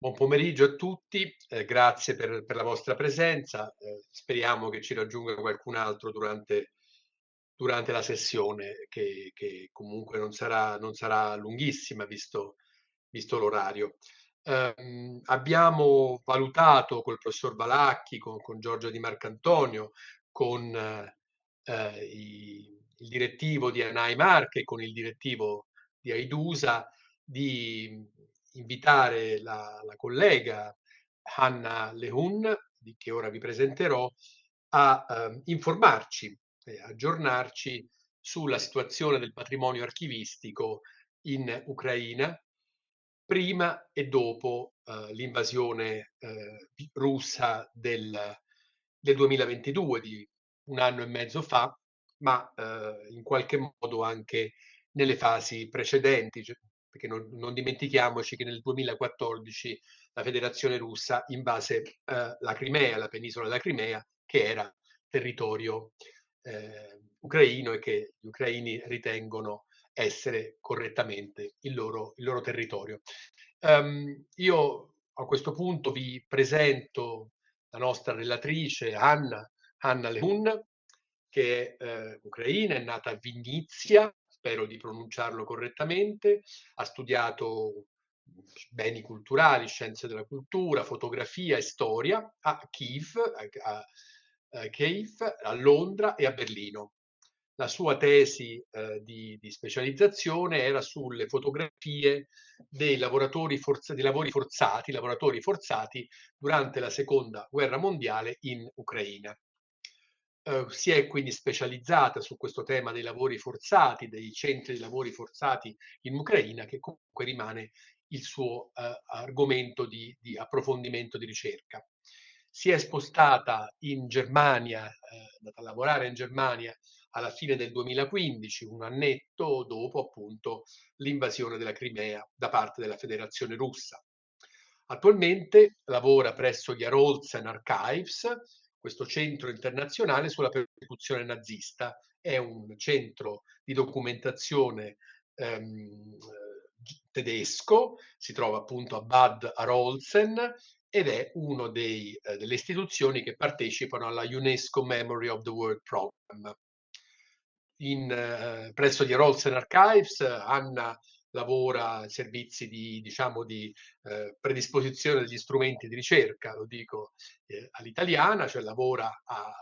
Buon pomeriggio a tutti, grazie per la vostra presenza. Speriamo che ci raggiunga qualcun altro durante la sessione, che comunque non sarà lunghissima, visto l'orario. Abbiamo valutato col professor Balacchi, con Giorgio Di Marcantonio, con il direttivo di ANAI Marche, con il direttivo di AIDUSA, di invitare la collega Hanna Lehun, che ora vi presenterò, a informarci e aggiornarci sulla situazione del patrimonio archivistico in Ucraina prima e dopo l'invasione russa del 2022, di un anno e mezzo fa, ma in qualche modo anche nelle fasi precedenti, perché non dimentichiamoci che nel 2014 la Federazione Russa invase la Crimea, la penisola della Crimea, che era territorio ucraino e che gli ucraini ritengono essere correttamente il loro territorio. Io a questo punto vi presento la nostra relatrice Hanna Lehun, che è ucraina, è nata a Vinnytsia, spero di pronunciarlo correttamente, ha studiato beni culturali, scienze della cultura, fotografia e storia a Kiev, a Londra e a Berlino. La sua tesi di specializzazione era sulle fotografie dei lavoratori forzati durante la seconda guerra mondiale in Ucraina. Si è quindi specializzata su questo tema dei lavori forzati, dei centri di lavori forzati in Ucraina, che comunque rimane il suo argomento di approfondimento di ricerca. Si è spostata in Germania, è andata a lavorare in Germania alla fine del 2015, un annetto dopo appunto l'invasione della Crimea da parte della Federazione Russa. Attualmente lavora presso gli Arolsen Archives, questo centro internazionale sulla persecuzione nazista. È un centro di documentazione tedesco, si trova appunto a Bad Arolsen ed è una delle istituzioni che partecipano alla UNESCO Memory of the World Program. Presso gli Arolsen Archives, Hanna lavora a servizi di predisposizione degli strumenti di ricerca, lo dico all'italiana, cioè lavora a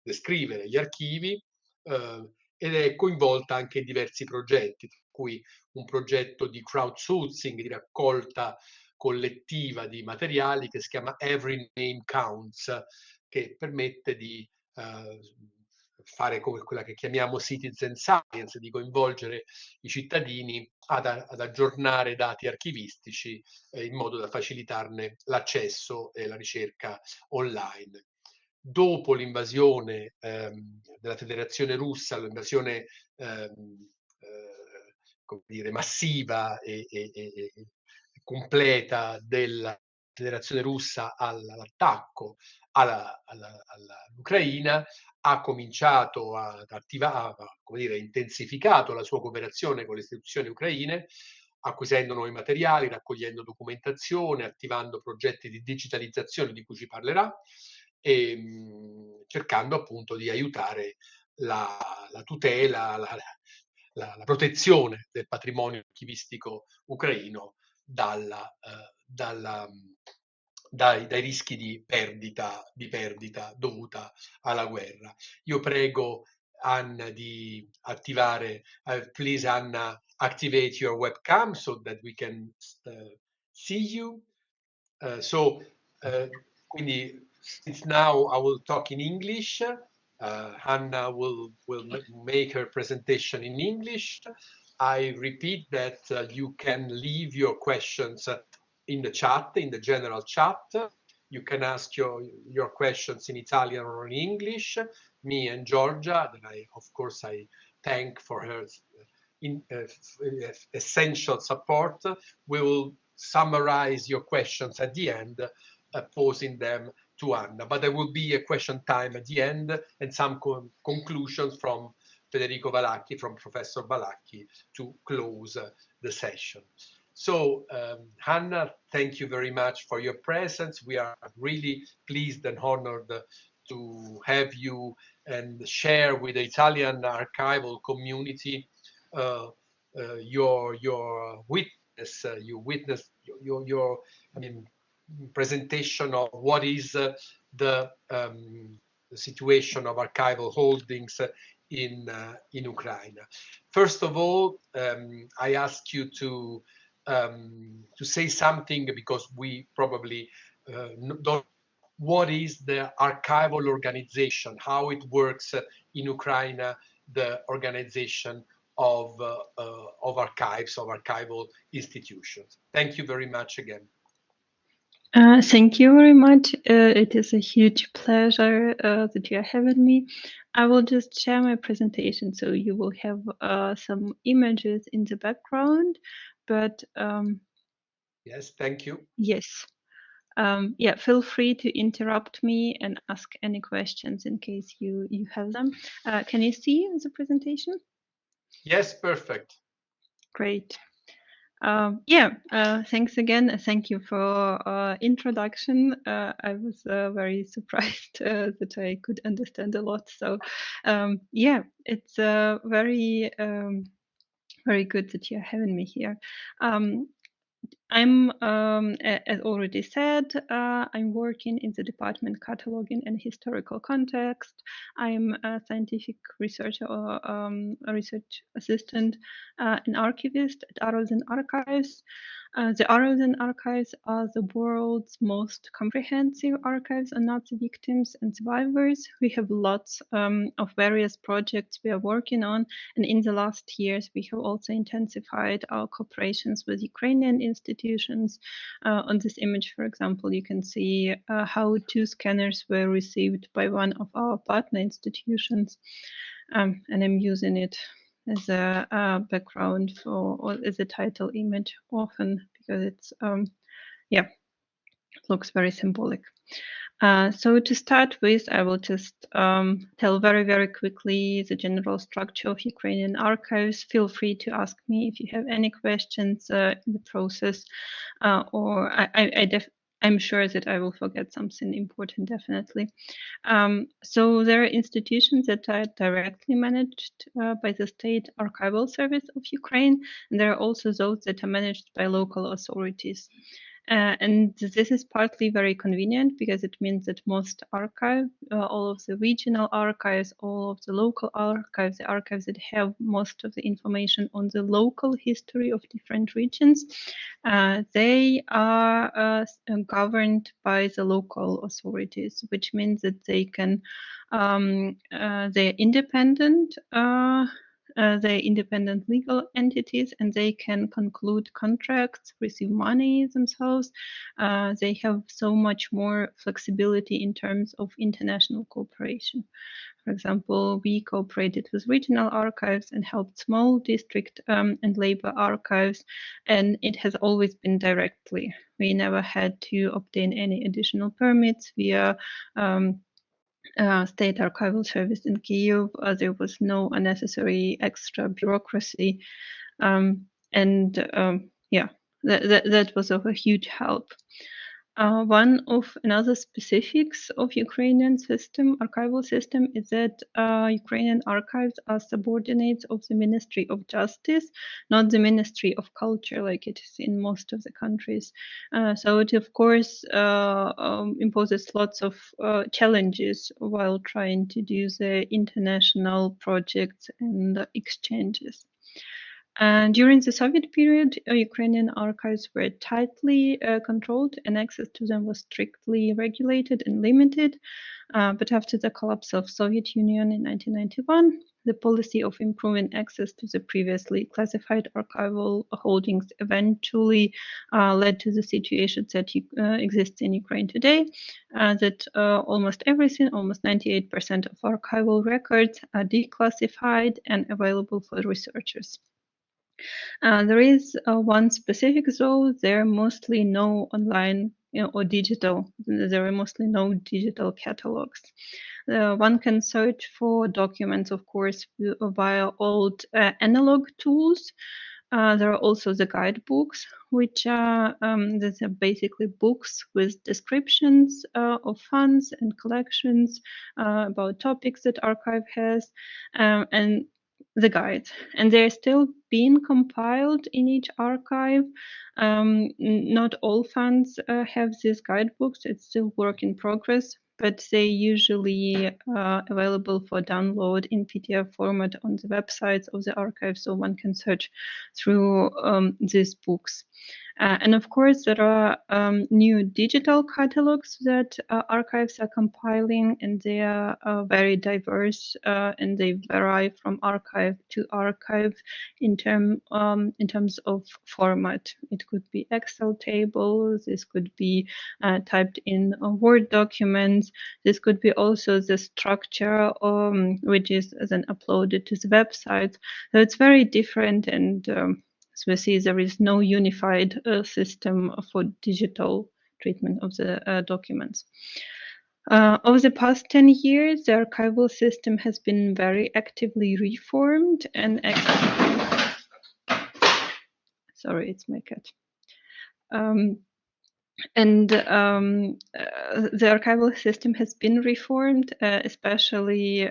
descrivere gli archivi ed è coinvolta anche in diversi progetti, tra cui un progetto di crowdsourcing, di raccolta collettiva di materiali che si chiama Every Name Counts, che permette di fare come quella che chiamiamo citizen science, di coinvolgere i cittadini ad aggiornare dati archivistici in modo da facilitarne l'accesso e la ricerca online. Dopo l'invasione della Federazione Russa, l'invasione come dire, massiva e completa della Federazione Russa all'attacco all'Ucraina, ha cominciato come dire, intensificato la sua cooperazione con le istituzioni ucraine, acquisendo nuovi materiali, raccogliendo documentazione, attivando progetti di digitalizzazione di cui ci parlerà e cercando appunto di aiutare la tutela, la protezione del patrimonio archivistico ucraino dai rischi di perdita dovuta alla guerra. Io prego Anna di attivare, please Anna, activate your webcam so that we can see you. Quindi, since now I will talk in English, Hanna will make her presentation in English. I repeat that you can leave your questions in the chat, in the general chat. You can ask your questions in Italian or in English. Me and Georgia, that of course I thank for her essential support. We will summarize your questions at the end, posing them to Anna. But there will be a question time at the end and some conclusions from Federico Balacchi, from Professor Balacchi, to close the session. So, Hanna, thank you very much for your presence. We are really pleased and honored to have you and share with the Italian archival community uh, your witness, your I mean, presentation of what is the situation of archival holdings in Ukraine. First of all, I ask you to say something because we probably don't. What is the archival organization? How it works in Ukraine? The organization of archives, of archival institutions. Thank you very much again. Thank you very much. It is a huge pleasure that you are having me. I will just share my presentation, so you will have some images in the background. But yes, thank you. Yes, yeah. Feel free to interrupt me and ask any questions in case you have them. Can you see the presentation? Yes, perfect. Great. Thanks again. Thank you for introduction. I was very surprised that I could understand a lot. So it's very very good that you're having me here. I'm, as already said, I'm working in the department cataloging and historical context. I'm a scientific researcher or a research assistant and archivist at Arolsen Archives. The Arolsen Archives are the world's most comprehensive archives on Nazi victims and survivors. We have lots of various projects we are working on, and in the last years, we have also intensified our cooperations with Ukrainian institutions. On this image, for example, you can see how 2 scanners were received by one of our partner institutions, and I'm using it as a background for, or as a title image often, because it's it looks very symbolic. So to start with, I will just tell very, very quickly the general structure of Ukrainian archives. Feel free to ask me if you have any questions in the process, or I'm sure that I will forget something important, definitely. So there are institutions that are directly managed by the State Archival Service of Ukraine, and there are also those that are managed by local authorities. And this is partly very convenient because it means that most archives, all of the regional archives, all of the local archives, the archives that have most of the information on the local history of different regions, they are governed by the local authorities, which means that they can, they're independent. They're independent legal entities, and they can conclude contracts, receive money themselves. They have so much more flexibility in terms of international cooperation. For example, we cooperated with regional archives and helped small district and labor archives, and it has always been directly. We never had to obtain any additional permits via State Archival Service in Kyiv. There was no unnecessary extra bureaucracy, that was of a huge help. One of another specifics of Ukrainian archival system is that Ukrainian archives are subordinates of the Ministry of Justice, not the Ministry of Culture, like it is in most of the countries. So it, of course, imposes lots of challenges while trying to do the international projects and exchanges. And during the Soviet period, Ukrainian archives were tightly controlled, and access to them was strictly regulated and limited. But after the collapse of Soviet Union in 1991, the policy of improving access to the previously classified archival holdings eventually led to the situation that exists in Ukraine today, that almost everything, almost 98% of archival records are declassified and available for researchers. There is one specific though, there are mostly no online or digital, there are mostly no digital catalogs. One can search for documents, of course, via old analog tools, There are also the guidebooks, which are these are basically books with descriptions of funds and collections about topics that archive has, and the guides. And they're still being compiled in each archive. Not all funds have these guidebooks. It's still work in progress, but they usually available for download in PDF format on the websites of the archive, so one can search through these books. And of course, there are new digital catalogs that archives are compiling, and they are very diverse, and they vary from archive to archive in terms of format. It could be Excel tables, this could be typed in Word documents, this could be also the structure which is then uploaded to the website. So it's very different, and as we see, there is no unified system for digital treatment of the documents. Over the past 10 years, the archival system has been very actively reformed and sorry, it's my cat. The archival system has been reformed, especially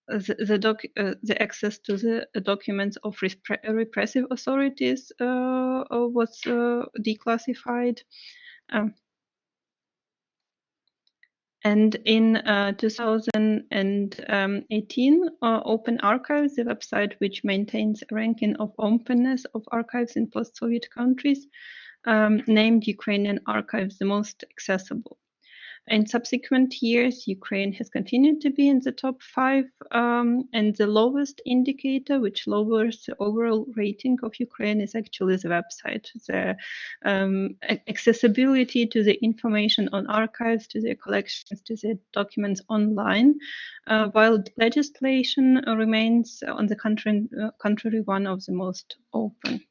the access to the documents of repressive authorities was declassified. And in 2018, Open Archives, the website which maintains a ranking of openness of archives in post-Soviet countries, named Ukrainian archives the most accessible. In subsequent years, Ukraine has continued to be in the top 5, and the lowest indicator, which lowers the overall rating of Ukraine, is actually the website. The accessibility to the information on archives, to their collections, to their documents online, while legislation remains on the contrary one of the most open.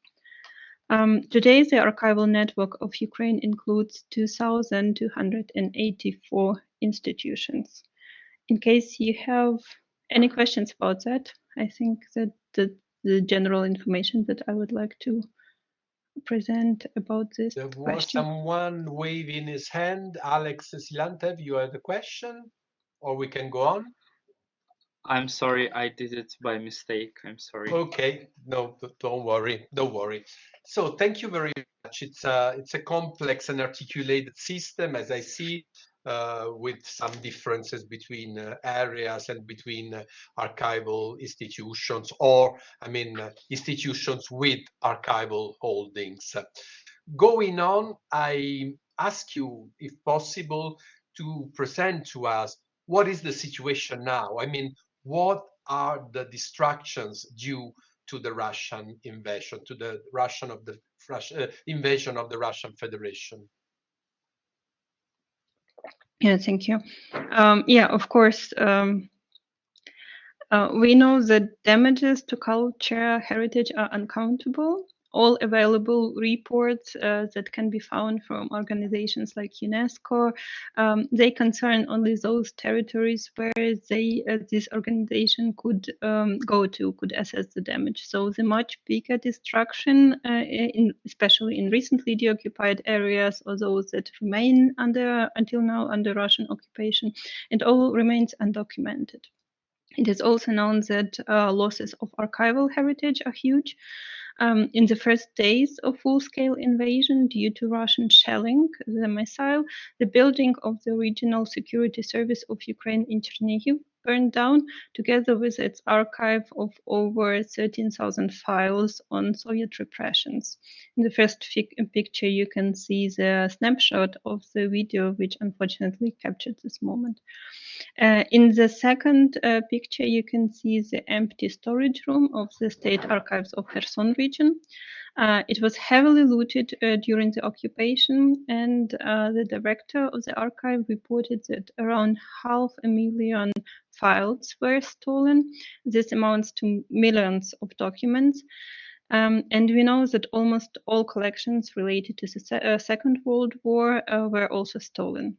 Today, the archival network of Ukraine includes 2,284 institutions. In case you have any questions about that, I think that the general information that I would like to present about this there question. was someone waving his hand. Alex Silantev, you have a question, or we can go on? I'm sorry, I did it by mistake. I'm sorry. Okay, no, don't worry, don't worry. So thank you very much. It's a complex and articulated system, as I see, with some differences between areas and between archival institutions, or I mean institutions with archival holdings. Going on, I ask you, if possible, to present to us what is the situation now. I mean, what are the distractions due to the Russian invasion, to the invasion of the Russian Federation? Yeah, thank you. Yeah, of course. We know that damages to culture heritage are uncountable. All available reports that can be found from organizations like UNESCO, they concern only those territories where this organization could go to, could assess the damage. So the much bigger destruction, especially in recently deoccupied areas, or those that remain until now under Russian occupation, it all remains undocumented. It is also known that losses of archival heritage are huge. In the first days of full-scale invasion, due to Russian shelling the missile, the building of the Regional Security Service of Ukraine in Chernihiv burned down, together with its archive of over 13,000 files on Soviet repressions. In the first picture, you can see the snapshot of the video, which unfortunately captured this moment. In the second picture, you can see the empty storage room of the State Archives of Kherson region. It was heavily looted during the occupation, and the director of the archive reported that around 500,000 files were stolen. This amounts to millions of documents. And we know that almost all collections related to the Second World War were also stolen.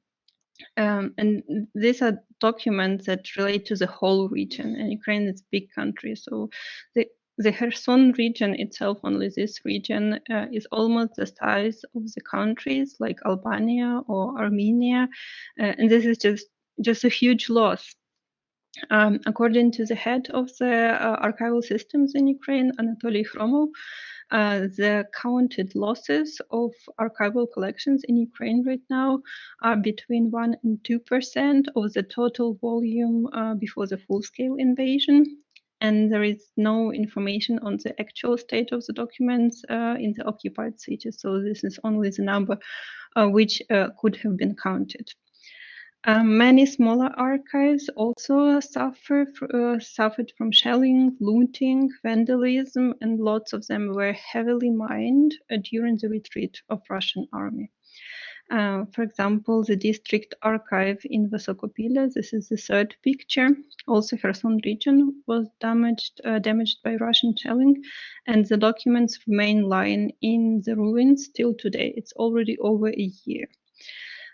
And these are documents that relate to the whole region, and Ukraine is a big country, so the Kherson region itself, only this region, is almost the size of the countries like Albania or Armenia, and this is just a huge loss. According to the head of the archival systems in Ukraine, Anatoly Khromov, the counted losses of archival collections in Ukraine right now are between 1 and 2% of the total volume before the full-scale invasion. And there is no information on the actual state of the documents in the occupied cities. So this is only the number which could have been counted. Many smaller archives also suffered from shelling, looting, vandalism, and lots of them were heavily mined during the retreat of Russian army. For example, the district archive in Vysokopile, this is the third picture, also Kherson region was damaged by Russian shelling, and the documents remain lying in the ruins till today. It's already over a year.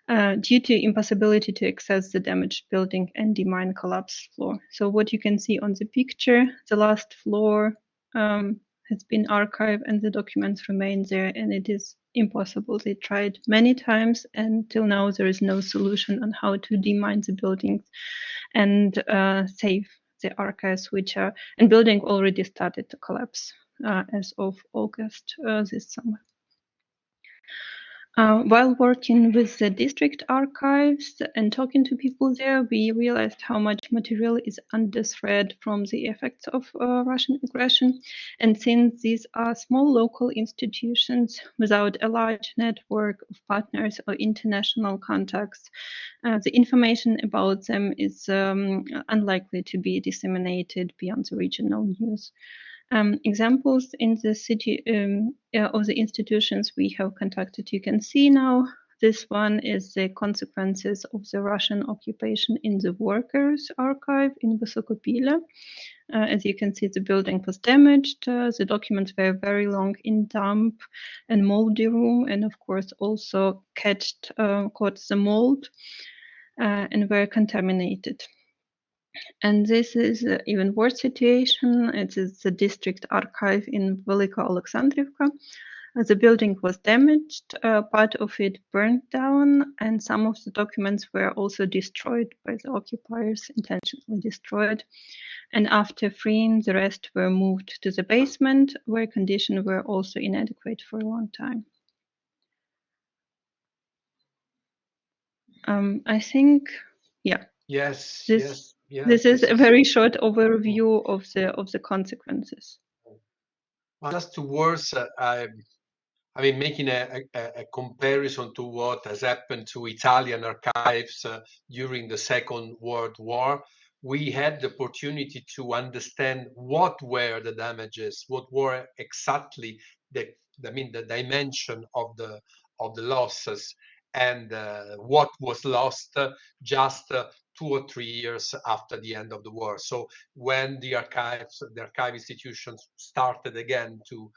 Due to impossibility to access the damaged building and demine collapsed floor. So what you can see on the picture, the last floor has been archived and the documents remain there, and it is impossible. They tried many times and till now there is no solution on how to demine the buildings and save the archives, and building already started to collapse as of August this summer. While working with the district archives and talking to people there, we realized how much material is under threat from the effects of Russian aggression. And since these are small local institutions without a large network of partners or international contacts, the information about them is unlikely to be disseminated beyond the regional news. Examples in the city of the institutions we have contacted, you can see now. This one is the consequences of the Russian occupation in the workers' archive in Vysokopile. As you can see, the building was damaged. The documents were very long in damp and moldy room, and of course also caught the mold and were contaminated. And this is an even worse situation. It is the district archive in Velika Alexandrivka. The building was damaged, part of it burned down, and some of the documents were also destroyed by the occupiers, intentionally destroyed. And after freeing, the rest were moved to the basement, where conditions were also inadequate for a long time. I think, yeah. Yes. This is a very short overview of the consequences. Well, just two words. I mean, making a comparison to what has happened to Italian archives during the Second World War, we had the opportunity to understand what were the damages, what were exactly the dimension of the losses, and what was lost just 2 or 3 years after the end of the war. So when the archive institutions started again to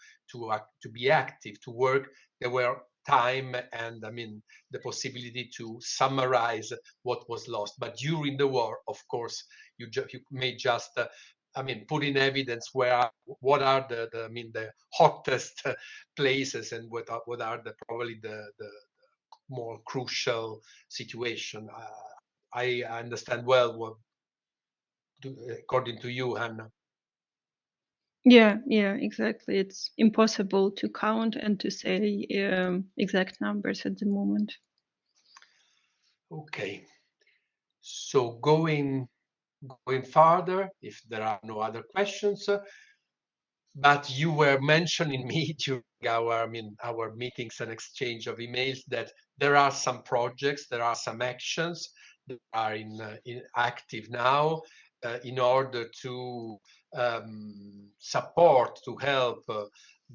be active, to work, there were time and the possibility to summarize what was lost. But during the war, of course, you may just put in evidence what are the hottest places and what are probably the more crucial situation. I understand well what, according to you, Hanna. Yeah, exactly. It's impossible to count and to say exact numbers at the moment. Okay. So going further, if there are no other questions, but you were mentioning me during our meetings and exchange of emails that there are some projects, there are some actions that are in active now in order to support, to help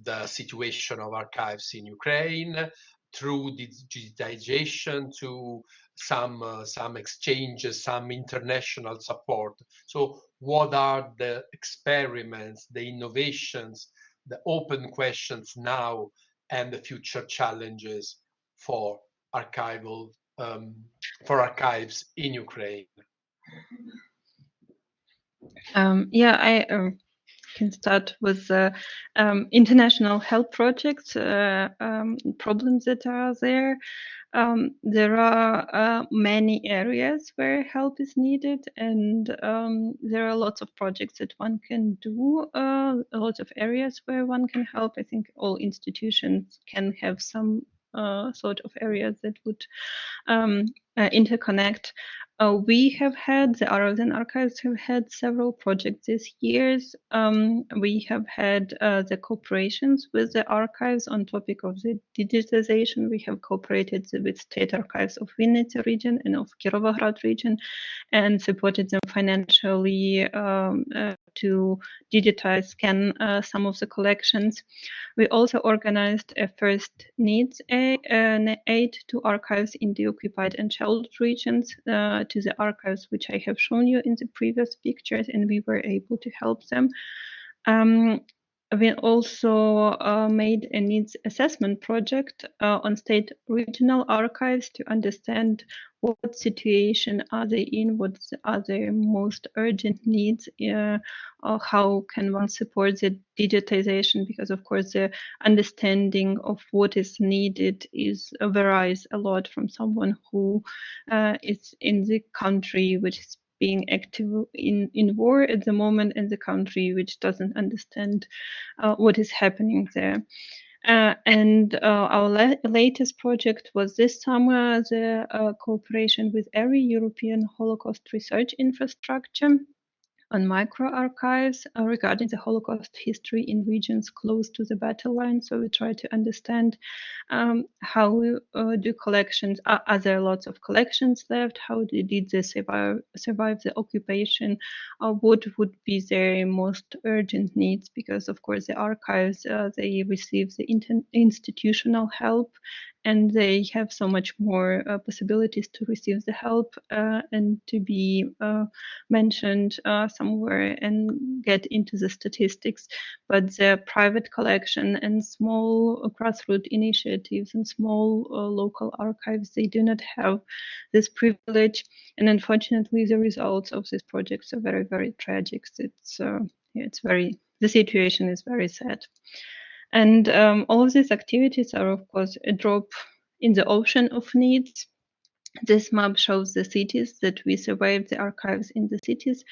the situation of archives in Ukraine through digitization, to some exchanges, some international support. So what are the experiments, the innovations, the open questions now, and the future challenges for archives in Ukraine? Yeah, can start with international help projects, problems that are there. There are many areas where help is needed, and there are lots of projects that one can do, a lot of areas where one can help. I think all institutions can have some sort of areas that would interconnect. We have had, the Arolsen archives have had several projects this years. We have had the cooperations with the archives on topic of the digitization. We have cooperated with state archives of Vinnytsia region and of Kirovohrad region and supported them financially to digitize, scan some of the collections. We also organized a first needs aid to archives in the occupied and sheltered regions, to the archives which I have shown you in the previous pictures, and we were able to help them. We also made a needs assessment project on state regional archives to understand what situation are they in, what are their most urgent needs, or how can one support the digitization, because of course the understanding of what is needed varies a lot from someone who is in the country which is being active in war at the moment, in the country which doesn't understand what is happening there. And our latest project was this summer, the cooperation with every European Holocaust research infrastructure on microarchives regarding the Holocaust history in regions close to the battle line. So we try to understand how do collections, are there lots of collections left? How did they survive the occupation? What would be their most urgent needs? Because of course the archives, they receive the institutional help, and they have so much more possibilities to receive the help and to be mentioned somewhere and get into the statistics. But the private collection and small grassroots initiatives and small local archives, they do not have this privilege. And unfortunately, the results of these projects are very, very tragic. The situation is very sad. And all of these activities are, of course, a drop in the ocean of needs. This map shows the cities that we surveyed, the archives in the cities.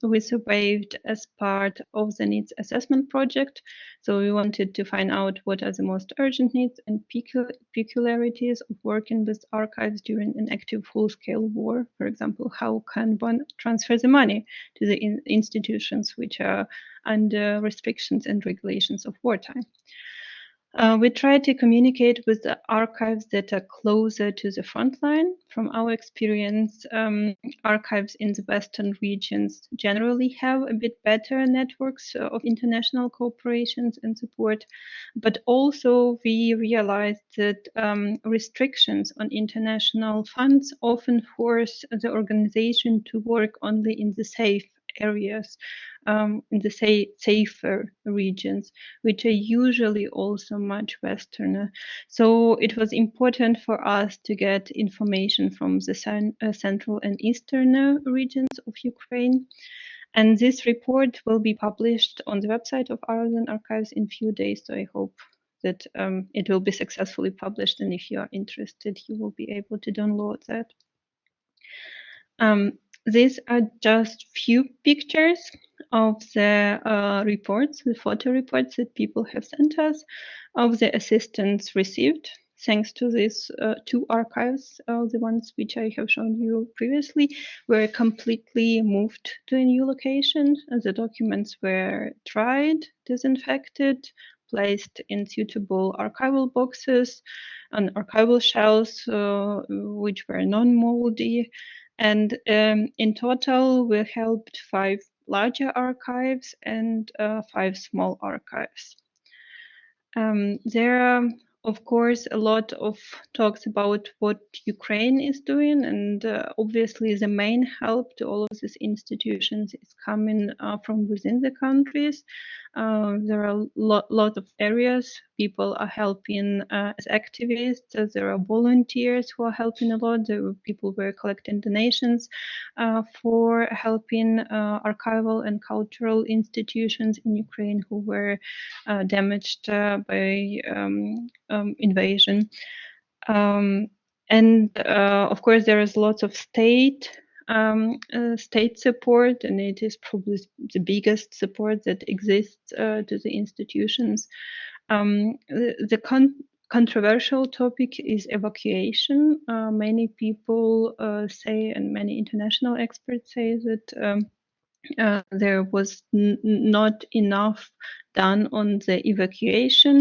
We surveyed as part of the needs assessment project. So we wanted to find out what are the most urgent needs and peculiarities of working with archives during an active full-scale war. For example, how can one transfer the money to the institutions which are under restrictions and regulations of wartime? We try to communicate with the archives that are closer to the front line. From our experience, archives in the Western regions generally have a bit better networks of international cooperations and support, but also we realized that restrictions on international funds often force the organization to work only in the safe areas, in the safer regions, which are usually also much Westerner. So it was important for us to get information from the central and eastern regions of Ukraine. And this report will be published on the website of Arolsen Archives in a few days. So I hope that it will be successfully published. And if you are interested, you will be able to download that. These are just few pictures of the reports, the photo reports that people have sent us of the assistance received. Thanks to these two archives, the ones which I have shown you previously, were completely moved to a new location. The documents were dried, disinfected, placed in suitable archival boxes on archival shelves, which were non-moldy. And in total, we helped 5 larger archives and 5 small archives. There are of course, a lot of talks about what Ukraine is doing, and obviously the main help to all of these institutions is coming from within the countries. There are a lot of areas people are helping as activists. There are volunteers who are helping a lot. There are people who are collecting donations for helping archival and cultural institutions in Ukraine who were damaged by invasion. And of course, there is lots of state support, and it is probably the biggest support that exists to the institutions. The controversial topic is evacuation. Many people say, and many international experts say that there was not enough done on the evacuation.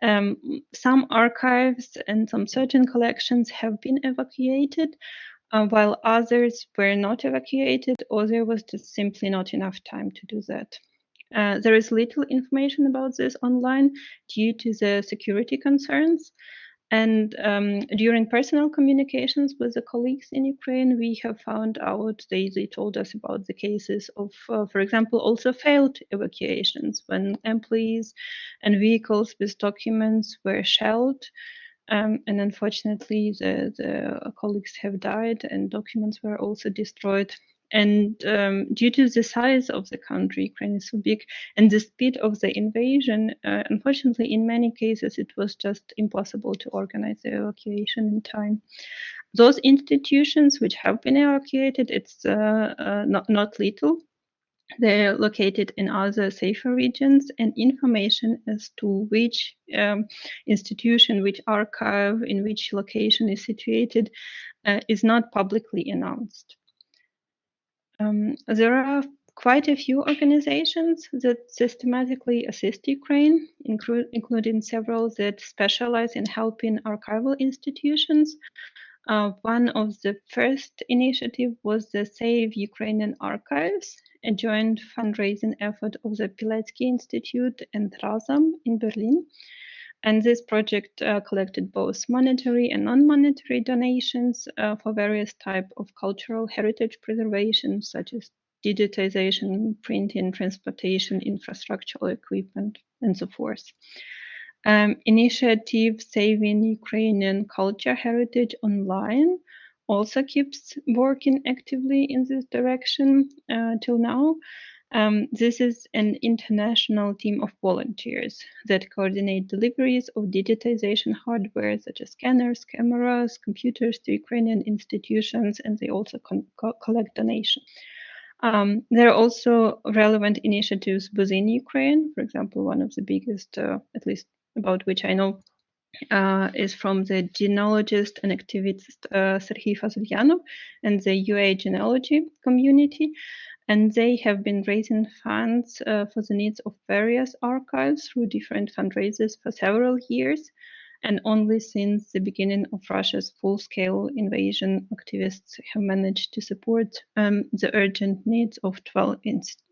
Some archives and some certain collections have been evacuated, while others were not evacuated, or there was just simply not enough time to do that. There is little information about this online due to the security concerns. And during personal communications with the colleagues in Ukraine, we have found out, they told us about the cases of, for example, also failed evacuations when employees and vehicles with documents were shelled. And unfortunately, the colleagues have died and documents were also destroyed. And due to the size of the country, Ukraine is so big, and the speed of the invasion, unfortunately, in many cases, it was just impossible to organize the evacuation in time. Those institutions which have been evacuated, it's not little. They're located in other safer regions, and information as to which institution, which archive, in which location is situated is not publicly announced. There are quite a few organizations that systematically assist Ukraine, including several that specialize in helping archival institutions. One of the first initiative was the Save Ukrainian Archives, a joint fundraising effort of the Pilecki Institute and Razam in Berlin. And this project collected both monetary and non-monetary donations for various types of cultural heritage preservation, such as digitization, printing, transportation, infrastructural equipment, and so forth. Initiative Saving Ukrainian Culture Heritage Online also keeps working actively in this direction till now. This is an international team of volunteers that coordinate deliveries of digitization hardware such as scanners, cameras, computers to Ukrainian institutions, and they also collect donations. There are also relevant initiatives within Ukraine. For example, one of the biggest, at least about which I know, is from the genealogist and activist Serhiy Fazulyanov and the UA genealogy community. And they have been raising funds for the needs of various archives through different fundraisers for several years. And only since the beginning of Russia's full-scale invasion, activists have managed to support the urgent needs of 12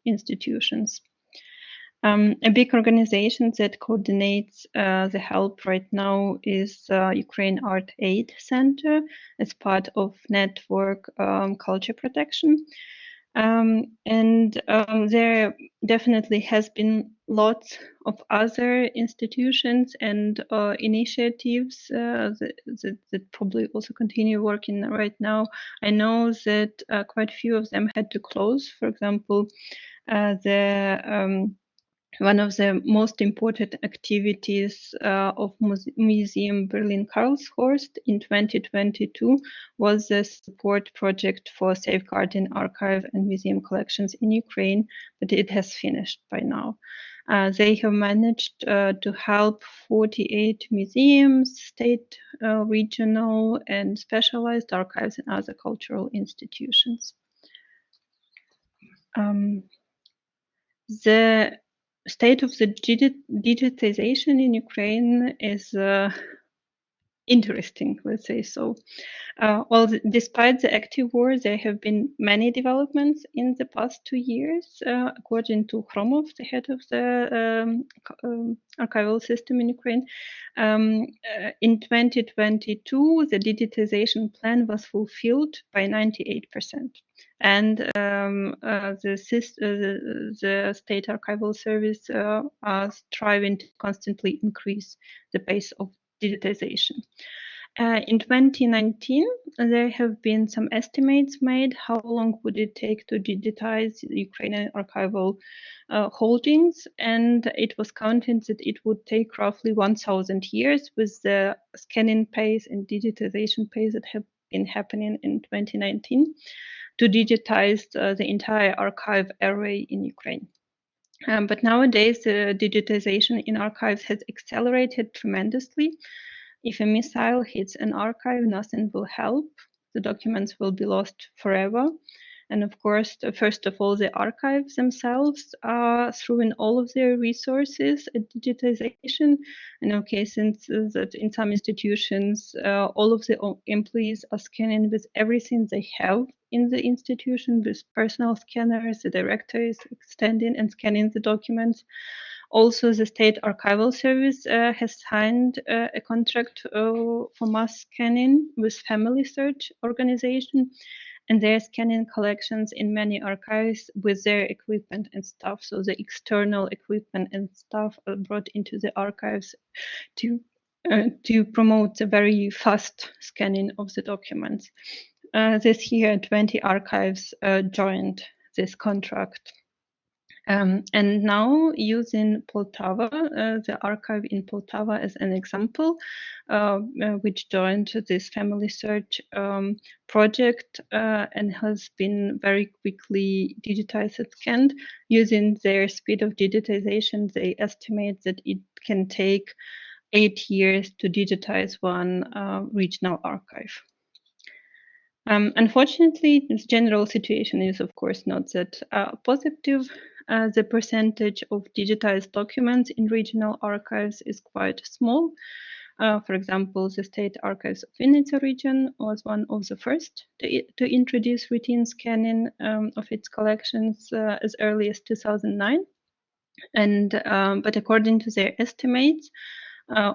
institutions. A big organization that coordinates the help right now is Ukraine Art Aid Center as part of Network Culture Protection. There definitely has been lots of other institutions and initiatives that probably also continue working right now. I know that quite a few of them had to close. For example, one of the most important activities of Museum Berlin Karlshorst in 2022 was the support project for safeguarding archive and museum collections in Ukraine, but it has finished by now. They have managed to help 48 museums, state, regional, and specialized archives and other cultural institutions. The state of the digitization in Ukraine is interesting, let's say so. Well, despite the active war, there have been many developments in the past 2 years. According to Khromov, the head of the archival system in Ukraine, in 2022, the digitization plan was fulfilled by 98%. And the state archival service are striving to constantly increase the pace of digitization. In 2019, there have been some estimates made how long would it take to digitize Ukrainian archival holdings, and it was counted that it would take roughly 1,000 years with the scanning pace and digitization pace that have been happening in 2019 to digitize the entire archive array in Ukraine. But nowadays, the digitization in archives has accelerated tremendously. If a missile hits an archive, nothing will help. The documents will be lost forever. And of course, first of all, the archives themselves are throwing all of their resources at digitization. And okay, since that in some institutions, all of the employees are scanning with everything they have in the institution with personal scanners, the director is extending and scanning the documents. Also, the State Archival Service has signed a contract for mass scanning with Family Search organization, and they're scanning collections in many archives with their equipment and stuff. So the external equipment and stuff are brought into the archives to promote the very fast scanning of the documents. This year, 20 archives joined this contract. And now using Poltava, the archive in Poltava as an example, which joined this Family Search project and has been very quickly digitized and scanned. Using their speed of digitization, they estimate that it can take 8 years to digitize one regional archive. Unfortunately, the general situation is, of course, not that positive. The percentage of digitized documents in regional archives is quite small. For example, the State Archives of Vinnytsia region was one of the first to introduce routine scanning of its collections as early as 2009. But according to their estimates,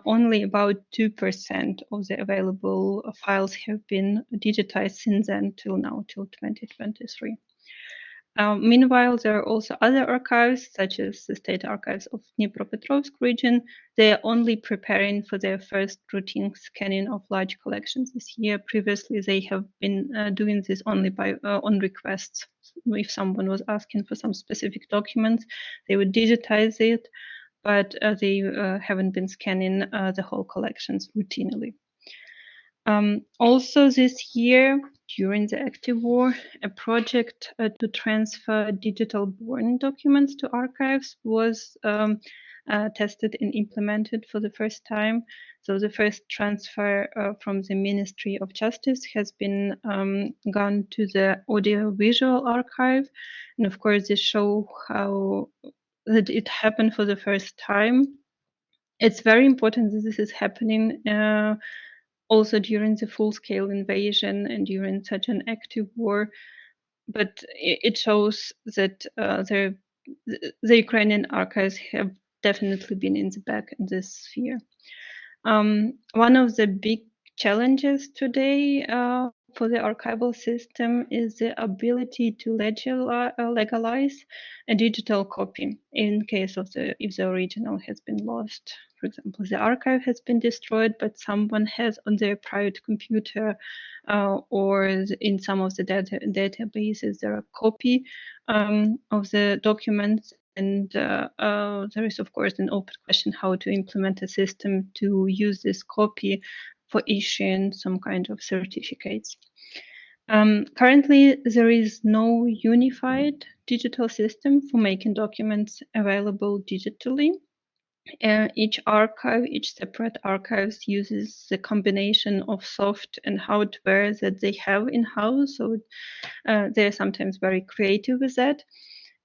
only about 2% of the available files have been digitized since then till now, till 2023. Meanwhile, there are also other archives, such as the State Archives of Dnipropetrovsk region. They are only preparing for their first routine scanning of large collections this year. Previously, they have been doing this only by on requests. If someone was asking for some specific documents, they would digitize it, but they haven't been scanning the whole collections routinely. Also this year, during the active war, a project to transfer digital-born documents to archives was tested and implemented for the first time. So the first transfer from the Ministry of Justice has been gone to the audiovisual archive. And of course, this shows how that it happened for the first time. It's very important that this is happening also during the full-scale invasion and during such an active war. But it shows that the Ukrainian archives have definitely been in the back in this sphere. One of the big challenges today for the archival system is the ability to legalize a digital copy in case of if the original has been lost. For example, the archive has been destroyed, but someone has on their private computer or in some of the databases there are a copy of the documents. And there is, of course, an open question how to implement a system to use this copy for issuing some kind of certificates. Currently, there is no unified digital system for making documents available digitally. Each archive, each separate archives uses the combination of soft and hardware that they have in-house. So they're sometimes very creative with that.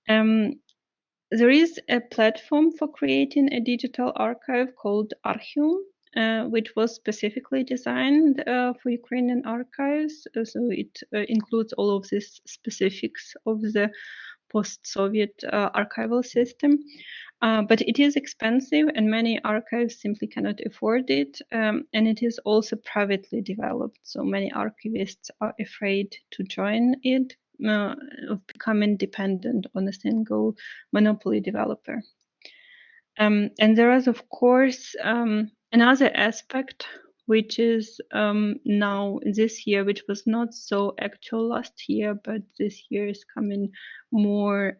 There is a platform for creating a digital archive called Archival, which was specifically designed for Ukrainian archives. So it includes all of these specifics of the post-Soviet archival system. But it is expensive and many archives simply cannot afford it. And it is also privately developed. So many archivists are afraid to join it, of becoming dependent on a single monopoly developer. And there is, of course, another aspect, which is now this year, which was not so actual last year, but this year is coming more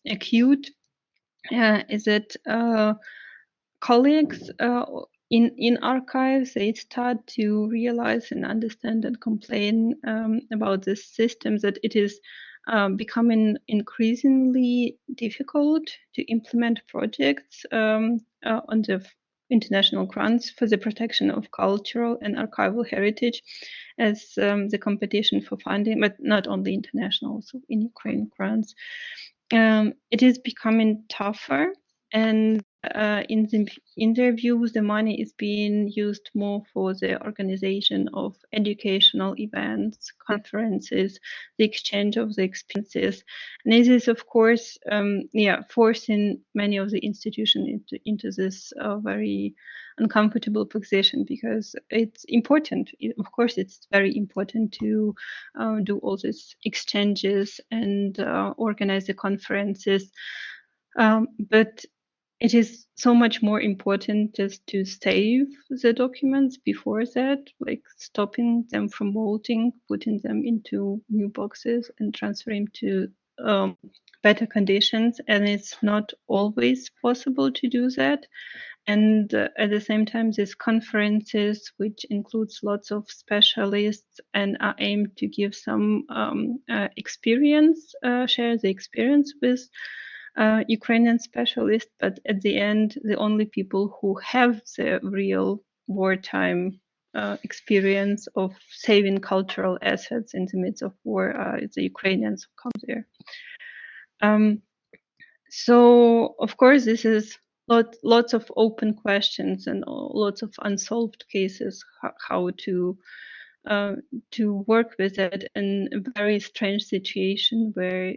acute, is that colleagues in archives, they start to realize and understand and complain about this system, that it is becoming increasingly difficult to implement projects on the international grants for the protection of cultural and archival heritage, as the competition for funding, but not only international, also in Ukraine grants. It is becoming tougher, and in the interviews, the money is being used more for the organization of educational events, conferences, the exchange of the experiences. And this is, of course, forcing many of the institutions into this very uncomfortable position, because it's important. Of course, it's very important to do all these exchanges and organize the conferences. But it is so much more important just to save the documents before that, like stopping them from molting, putting them into new boxes and transferring to better conditions. And it's not always possible to do that. And at the same time, these conferences, which includes lots of specialists and are aimed to give some experience, share the experience with Ukrainian specialists, but at the end, the only people who have the real wartime experience of saving cultural assets in the midst of war are the Ukrainians who come there. So, of course, this is lots of open questions and lots of unsolved cases, how to work with it, in a very strange situation where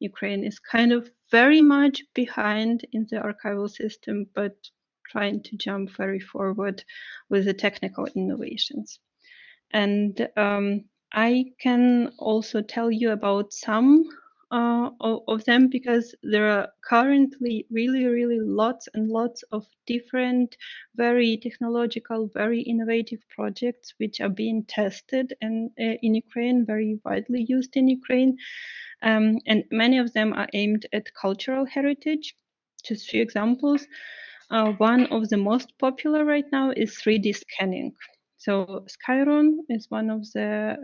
Ukraine is kind of very much behind in the archival system, but trying to jump very forward with the technical innovations. And I can also tell you about some of them, because there are currently really lots and lots of different, very technological, very innovative projects which are being tested and in Ukraine, very widely used in Ukraine. And many of them are aimed at cultural heritage. Just a few examples. One of the most popular right now is 3D scanning. So Skyron is one of the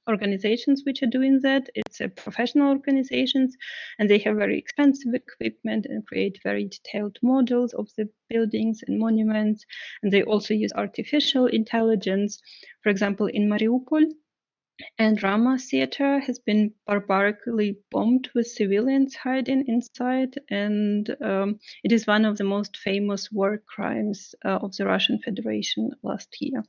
organizations which are doing that. It's a professional organizations, and they have very expensive equipment and create very detailed models of the buildings and monuments. And they also use artificial intelligence. For example, in Mariupol, and drama theater has been barbarically bombed with civilians hiding inside, and it is one of the most famous war crimes of the Russian Federation last year.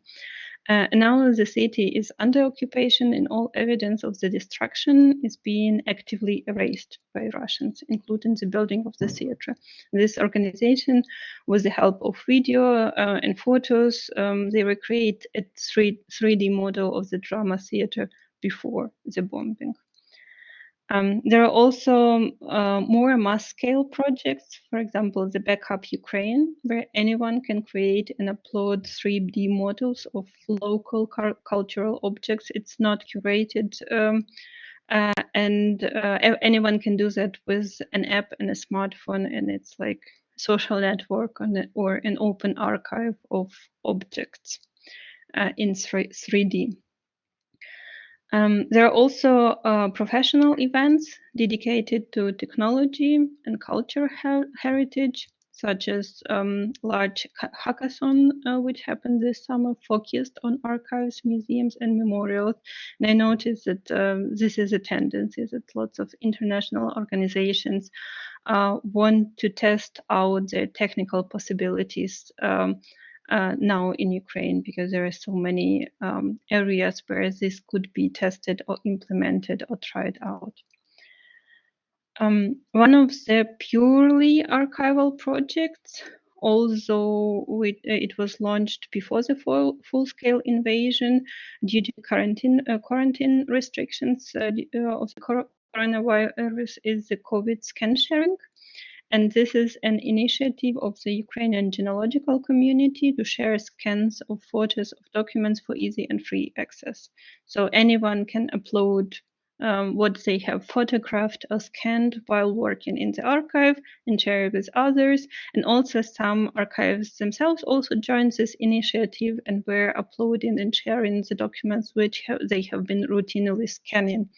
Now the city is under occupation, and all evidence of the destruction is being actively erased by Russians, including the building of the theater. This organization, with the help of video and photos, they recreate a 3D model of the drama theater before the bombing. There are also more mass-scale projects, for example, the Backup Ukraine, where anyone can create and upload 3D models of local cultural objects. It's not curated, and anyone can do that with an app and a smartphone, and it's like a social network or an open archive of objects in 3D. There are also professional events dedicated to technology and cultural heritage. such as large hackathon, which happened this summer, focused on archives, museums, and memorials. And I noticed that this is a tendency that lots of international organizations want to test out their technical possibilities now in Ukraine, because there are so many areas where this could be tested or implemented or tried out. One of the purely archival projects, although it was launched before the full-scale invasion due to quarantine restrictions of the coronavirus, is the COVID scan sharing. And this is an initiative of the Ukrainian genealogical community to share scans of photos of documents for easy and free access. So anyone can upload what they have photographed or scanned while working in the archive and share it with others. And also some archives themselves also joined this initiative and were uploading and sharing the documents which they have been routinely scanning,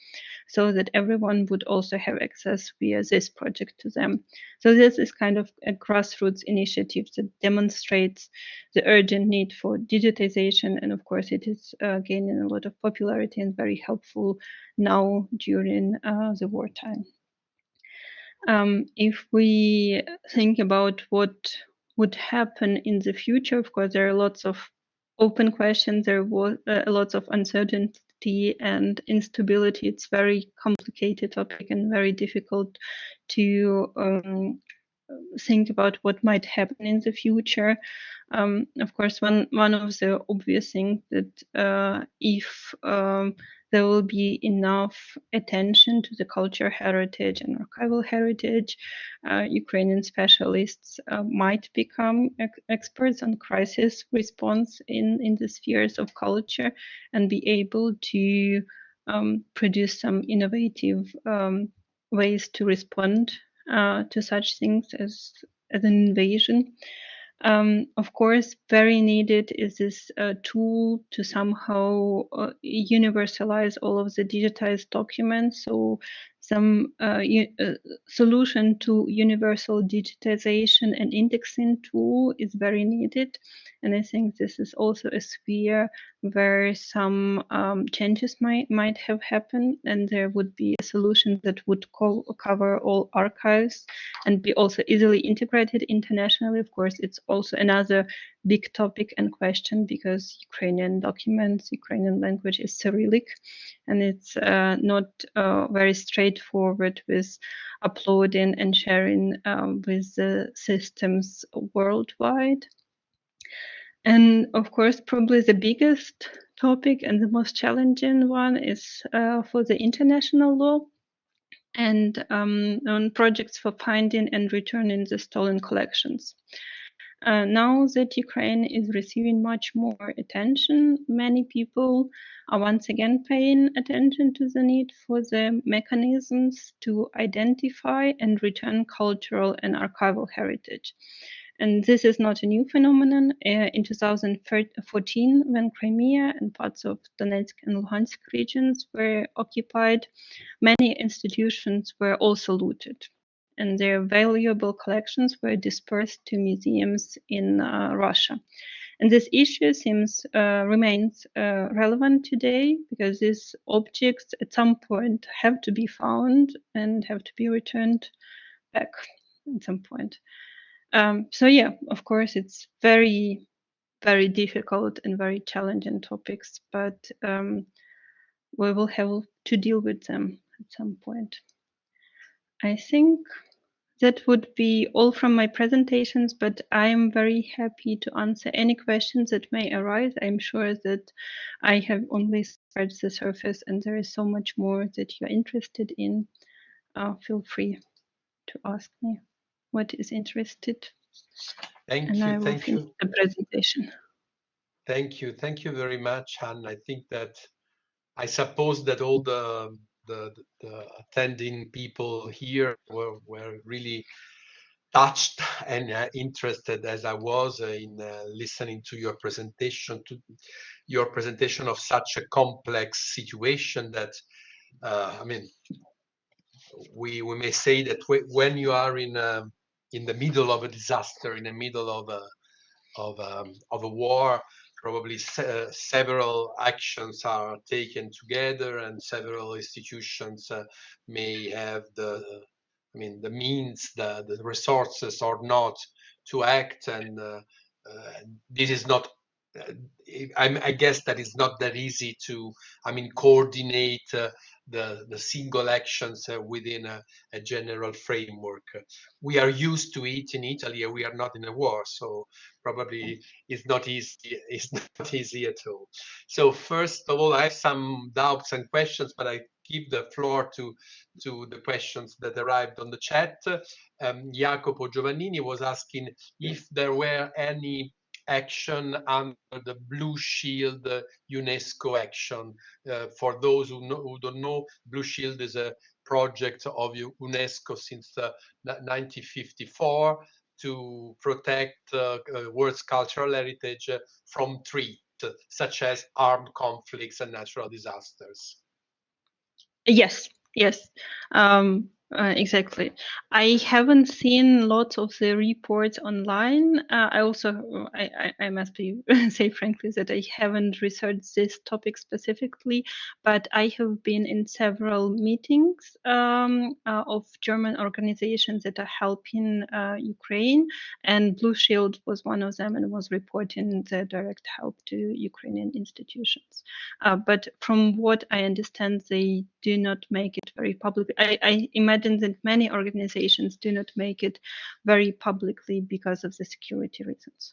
so that everyone would also have access via this project to them. So this is kind of a grassroots initiative that demonstrates the urgent need for digitization. And of course, it is gaining a lot of popularity and very helpful now during the wartime. If we think about what would happen in the future, of course, there are lots of open questions. There was lots of uncertainty and instability. It's very complicated topic and very difficult to think about what might happen in the future. Of course, one of the obvious things that if there will be enough attention to the culture heritage and archival heritage, Ukrainian specialists might become experts on crisis response in the spheres of culture and be able to produce some innovative ways to respond to such things as an invasion. Of course, very needed is this tool to somehow universalize all of the digitized documents. So some solution to universal digitization and indexing tool is very needed. And I think this is also a sphere where some changes might have happened, and there would be a solution that would cover all archives and be also easily integrated internationally. Of course, it's also another big topic and question, because Ukrainian documents, Ukrainian language is Cyrillic, and it's not very straightforward with uploading and sharing with the systems worldwide. And of course, probably the biggest topic and the most challenging one is for the international law and on projects for finding and returning the stolen collections. Now that Ukraine is receiving much more attention, many people are once again paying attention to the need for the mechanisms to identify and return cultural and archival heritage. And this is not a new phenomenon. In 2014, when Crimea and parts of Donetsk and Luhansk regions were occupied, many institutions were also looted, and their valuable collections were dispersed to museums in Russia. And this issue remains relevant today, because these objects at some point have to be found and have to be returned back at some point. So yeah, of course, it's very, very difficult and very challenging topics, but we will have to deal with them at some point. I think that would be all from my presentations, but I am very happy to answer any questions that may arise. I'm sure that I have only scratched the surface, and there is so much more that you're interested in. Feel free to ask me what is interested. Thank you. I will finish the presentation. Thank you very much, Hanna. I suppose that all the attending people here were really touched and interested, as I was, in listening to your presentation of such a complex situation that I mean, we may say that when you are in in the middle of a disaster, in the middle of a war, probably several actions are taken together, and several institutions may have the means, the resources or not to act, and this is not. I guess that it's not that easy to, coordinate the single actions within a general framework. We are used to it in Italy. We are not in a war, so probably it's not easy. It's not easy at all. So first of all, I have some doubts and questions, but I give the floor to the questions that arrived on the chat. Jacopo Giovannini was asking if there were any action under the Blue Shield UNESCO action. For those who don't know, Blue Shield is a project of UNESCO since 1954 to protect world's cultural heritage from threats such as armed conflicts and natural disasters. Yes. Exactly. I haven't seen lots of the reports online. I also, I must say frankly that I haven't researched this topic specifically, but I have been in several meetings of German organizations that are helping Ukraine, and Blue Shield was one of them and was reporting the direct help to Ukrainian institutions. But from what I understand, they do not make it very public. I imagine that many organizations do not make it very publicly because of the security reasons.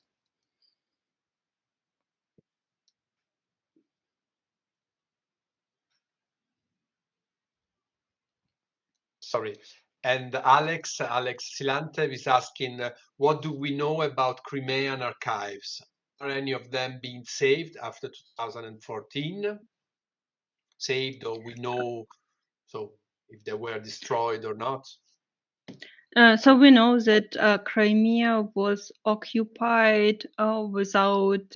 Sorry. And Alex Silante is asking, what do we know about Crimean archives? Are any of them being saved after 2014? Saved, or we know, so if they were destroyed or not? So we know that Crimea was occupied without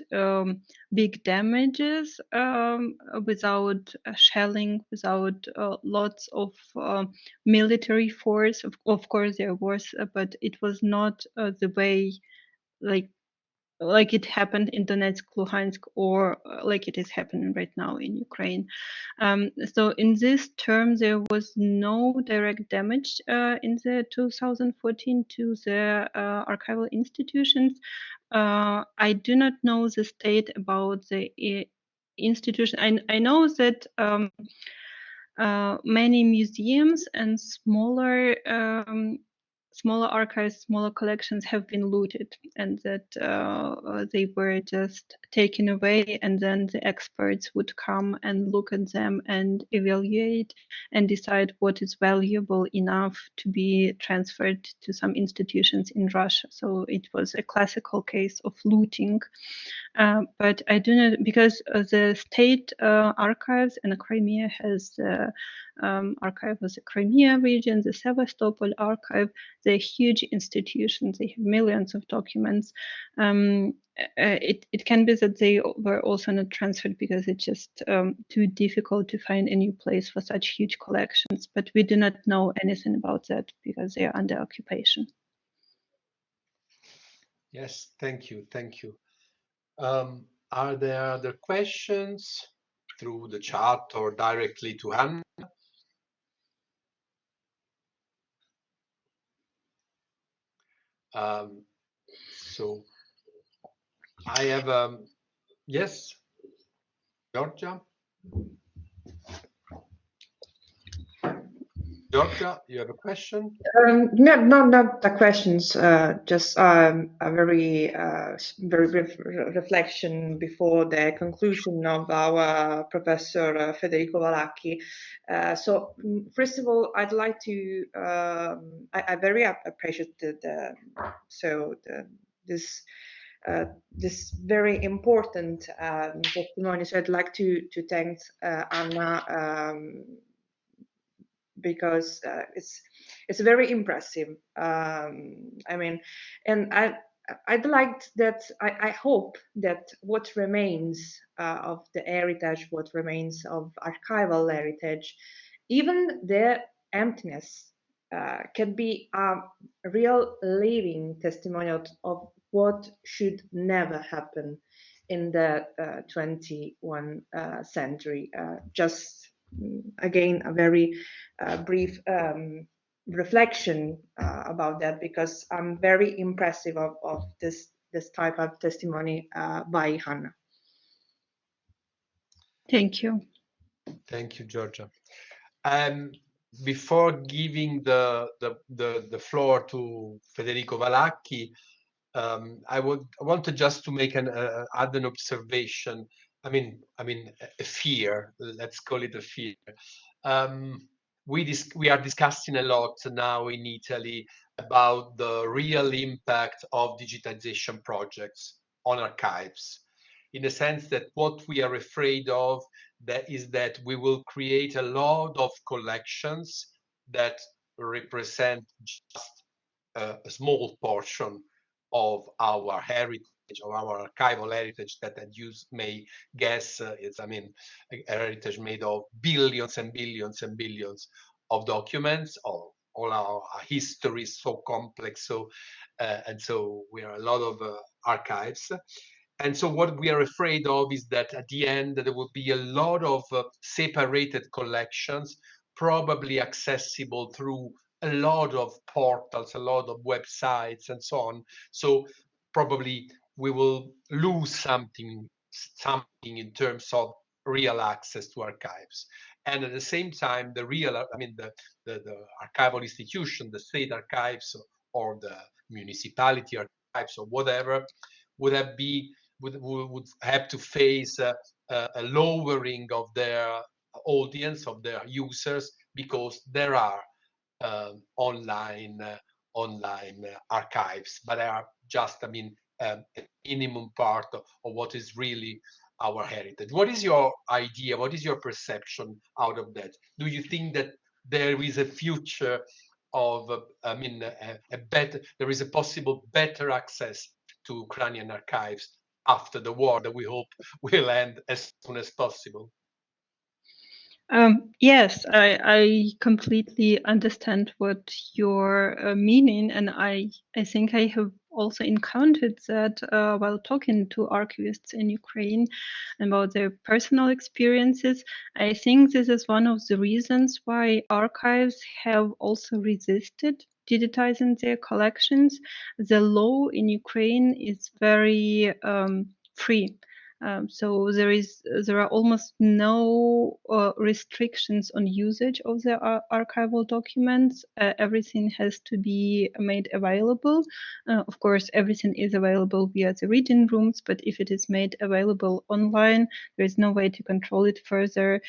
big damages, without shelling, without lots of military force. Of course, there was, but it was not the way like it happened in Donetsk, Luhansk, or like it is happening right now in Ukraine. So in this term, there was no direct damage in the 2014 to the archival institutions. I do not know the state about the institution. I know that many museums and smaller archives, smaller collections have been looted, and that they were just taken away, and then the experts would come and look at them and evaluate and decide what is valuable enough to be transferred to some institutions in Russia. So it was a classical case of looting. But I do not, because the state archives and Crimea has the archive of the Crimea region, the Sevastopol archive. They're huge institutions. They have millions of documents. It can be that they were also not transferred because it's just too difficult to find a new place for such huge collections. But we do not know anything about that because they are under occupation. Yes, thank you. Are there other questions through the chat or directly to Hanna? So I have, yes, Georgia? Georgia, you have a question? No, not the questions. Just a very brief reflection before the conclusion of our Professor Federico Valacchi. So, first of all, I'd like to. I very appreciate this very important testimony. So, I'd like to thank Anna. Because it's very impressive. I mean, and I'd like that. I hope that what remains of the heritage, what remains of archival heritage, even the emptiness can be a real living testimonial of what should never happen in the 21st century. Just again, a very brief reflection about that, because I'm very impressive of this type of testimony by Hanna. Thank you. Thank you, Georgia. Before giving the floor to Federico Valacchi, I wanted just to make add an observation. I mean, a fear. Let's call it a fear. We are discussing a lot now in Italy about the real impact of digitization projects on archives, in the sense that what we are afraid of is that we will create a lot of collections that represent just a small portion of our heritage, of our archival heritage that you may guess is, a heritage made of billions and billions and billions of documents. All our history is so complex, and so we are a lot of archives. And so what we are afraid of is that at the end there will be a lot of separated collections, probably accessible through a lot of portals, a lot of websites, and so on. So probably we will lose something in terms of real access to archives. And at the same time, the archival institution, the state archives or the municipality archives or whatever, would have to face a lowering of their audience, of their users, because there are online archives, but they are just, a minimum part of what is really our heritage. What is your idea? What is your perception out of that? Do you think that there is a future of, there is a possible better access to Ukrainian archives after the war that we hope will end as soon as possible? Yes, I completely understand what you're meaning, and I think I have also encountered that while talking to archivists in Ukraine about their personal experiences. I think this is one of the reasons why archives have also resisted digitizing their collections. The law in Ukraine is very free. So there are almost no restrictions on usage of the archival documents. Everything has to be made available. Of course, everything is available via the reading rooms, but if it is made available online, there is no way to control it further.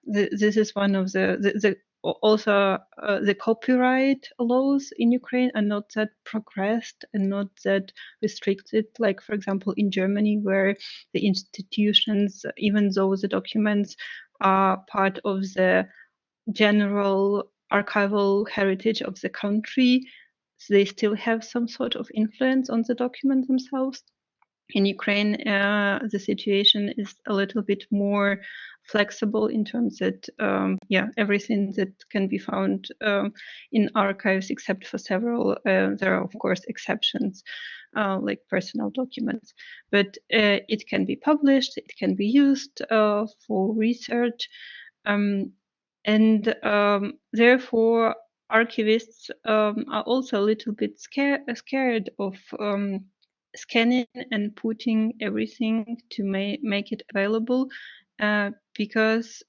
This is one of the also the copyright laws in Ukraine are not that progressed and not that restricted, like, for example, in Germany, where the institutions, even though the documents are part of the general archival heritage of the country, they still have some sort of influence on the documents themselves. In Ukraine, the situation is a little bit more flexible in terms that, everything that can be found in archives, except for several, there are of course exceptions, like personal documents, but it can be published, it can be used for research, and therefore archivists are also a little bit scared of scanning and putting everything to make it available, because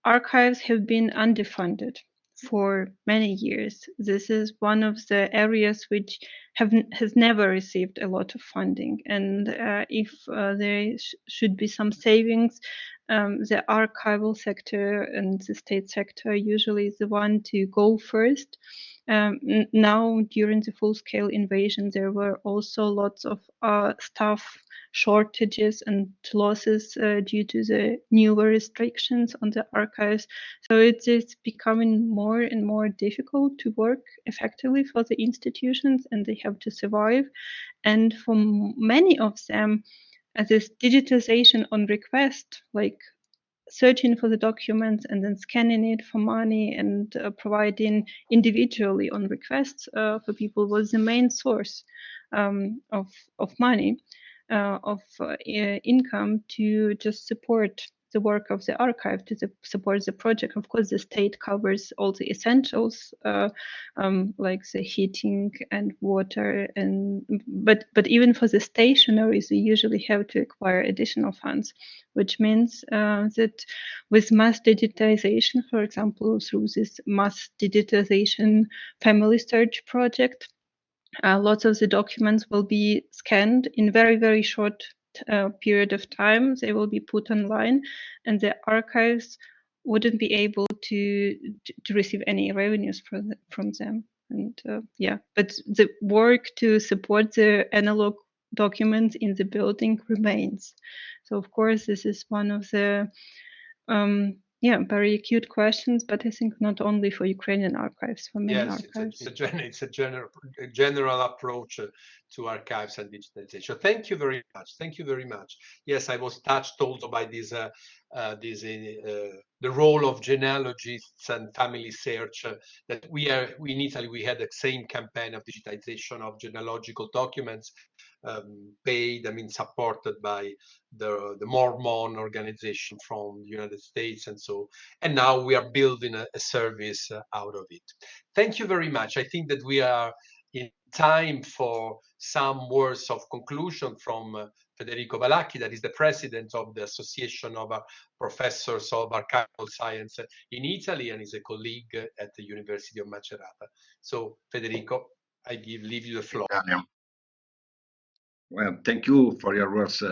archives have been underfunded for many years. This is one of the areas which has never received a lot of funding, and if there should be some savings, the archival sector and the state sector usually is the one to go first. Now, during the full-scale invasion, there were also lots of staff shortages and losses due to the newer restrictions on the archives. So it is becoming more and more difficult to work effectively for the institutions, and they have to survive. And for many of them, this digitization on request, like searching for the documents and then scanning it for money and providing individually on requests for people was the main source of money, income to just support the work of the archive, to support the project. Of course, the state covers all the essentials, like the heating and water, but even for the stationaries, we usually have to acquire additional funds, which means that with mass digitization, for example, through this mass digitization family search project, lots of the documents will be scanned in very, very short period of time. They will be put online, and the archives wouldn't be able to receive any revenues from them. And yeah, but the work to support the analog documents in the building remains. So of course, this is one of the very acute questions, but I think not only for Ukrainian archives, for many archives. It's a general approach to archives and digitalization. Thank you very much. Thank you very much. Yes, I was touched also by this, the role of genealogists and family search. That we in Italy, we had the same campaign of digitization of genealogical documents, paid, supported by the Mormon organization from the United States, and now we are building a service out of it. Thank you very much. I think that we are in time for some words of conclusion from Federico Valacchi, that is the president of the Association of Professors of Archival Science in Italy and is a colleague at the University of Macerata. So Federico, I leave you the floor. Well, thank you for your words,